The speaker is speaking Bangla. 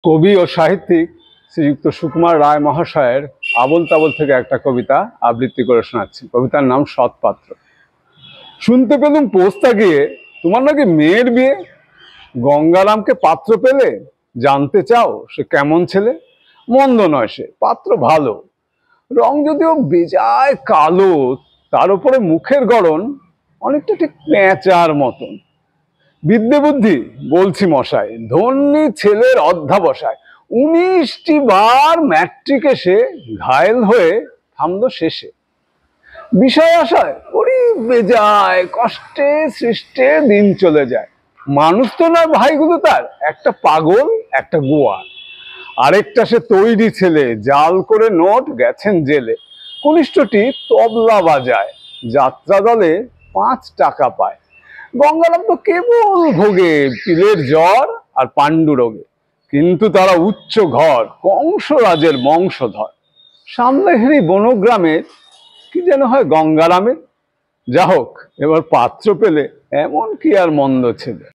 কবি ও সাহিত্যিক শ্রীযুক্ত সুকুমার রায় মহাশয়ের আবোল তাবোল থেকে একটা কবিতা আবৃত্তি করে শোনাচ্ছি। কবিতার নাম সৎপাত্র। শুনতে পেলুম পোস্তা গিয়ে তোমার নাকি মেয়ের বিয়ে। গঙ্গারামকে পাত্র পেলে, জানতে চাও সে কেমন ছেলে? মন্দ নয় সে, পাত্র ভালো, রং যদিও বেজায় কালো, তার উপরে মুখের গড়ন অনেকটা ঠিক পেঁচার মতন। বিদ্যে বুদ্ধি বলছি মশাই, ধন্যী ছেলের অধ্যাবসায়। 19টি বার ম্যাট্রিকে সে ঘায়েল হয়ে থামলো শেষে। বিষয় আশায় ওরই বেজায়, কষ্টে সৃষ্টে দিন চলে যায়। মানুষ তো নয় ভাইগুলো তার, একটা পাগল একটা গোয়ার। আরেকটা সে তৈরি ছেলে, জাল করে নোট গেছেন জেলে। কনিষ্ঠটি তবলা বাজায়, যাত্রা দলে 5 টাকা পায়। গঙ্গারাম তো কেবল ভোগে পিলের জ্বর আর পাণ্ডু রোগে, কিন্তু তারা উচ্চ ঘর, কংসরাজের বংশধর। সামনে হেরি বনগ্রামের কি যেন হয় গঙ্গারামের। যা হোক, এবার পাত্র পেলে এমন কি আর মন্দ ছেলে।